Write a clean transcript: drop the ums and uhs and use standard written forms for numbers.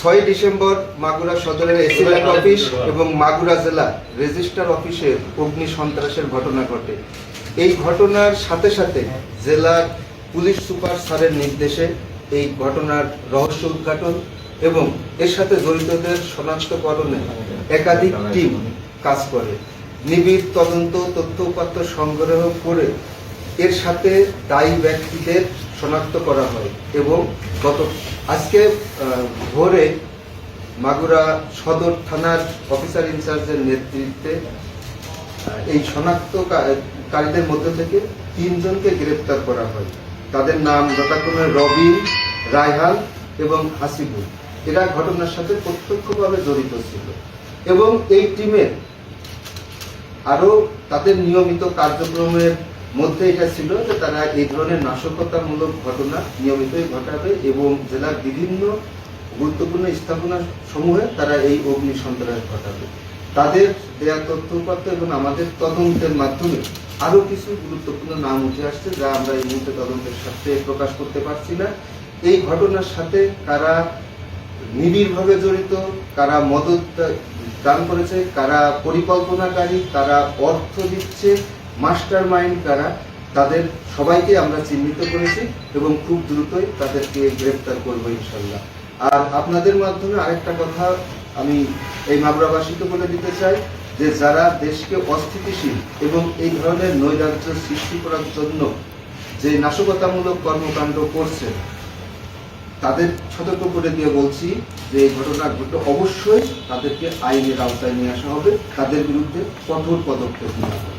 6 December Magura সদরের এসিল্যাক office এবং মাগুরা জেলা রেজিস্ট্রার অফিসে অগ্নি সন্ত্রাসের ঘটনা ঘটে। এই ঘটনার সাথে সাথে জেলার পুলিশ সুপার স্যারের নির্দেশে এই ঘটনার রহস্য উদ্ঘাটন এবং এর সাথে জড়িতদের শনাক্তকরণে একাধিক টিম কাজ করে। নিবিড় তদন্ত তথ্য উপাত্ত সংগ্রহ করে এর সাথে দায়ী ব্যক্তিদের শনাক্ত করা হয় এবং আজকে ভোরে মাগুরা সদর থানার অফিসার ইনচার্জের নেতৃত্বে এই শনাক্তকারীদের মধ্যে থেকে 3 জনকে গ্রেপ্তার করা হয়। তাদের নাম যথাক্রমে রবিন, রায়হান এবং হাসিবুল। এরা ঘটনার সাথে প্রত্যক্ষভাবে জড়িত ছিল এবং এই টিমের আরো তাদের নিয়মিত কার্যক্রমের মধ্যে এটা ছিল যে তারা এই ধরনের নাশকতামূলক ঘটনা নিয়মিতই ঘটাবে এবং জেলার বিভিন্ন গুরুত্বপূর্ণ স্থাপনা সমূহে তারা এই অগ্নি সন্ত্রাস ঘটাবে। তাদের দেয়া তথ্য উপাত্ত এবং আমাদের তদন্তের মাধ্যমে আরো কিছু গুরুত্বপূর্ণ নাম উঠে আসছে, যা আমরা এই মুহূর্তে তদন্তের সাথে প্রকাশ করতে পারছি না। এই ঘটনার সাথে কারা নিবিড়ভাবে জড়িত, কারা মদত দান করেছে, কারা পরিকল্পনাকারী, কারা অর্থ দিচ্ছে, মাস্টার মাইন্ড কারা, তাদের সবাইকে আমরা চিহ্নিত করেছি এবং খুব দ্রুতই তাদেরকে গ্রেফতার করবো ইনশাল্লাহ। আর আপনাদের মাধ্যমে আরেকটা কথা আমি এই মাগুরাবাসীকে বলে দিতে চাই যে যারা দেশকে অস্থিতিশীল এবং এই ধরনের নৈরাজ্য সৃষ্টি করার জন্য যে নাশকতামূলক কর্মকাণ্ড করছে তাদের সতর্ক করে দিয়ে বলছি যে এই ঘটনা ঘটলে অবশ্যই তাদেরকে আইনের আওতায় নিয়ে আসা হবে, তাদের বিরুদ্ধে কঠোর পদক্ষেপ নেওয়া হবে।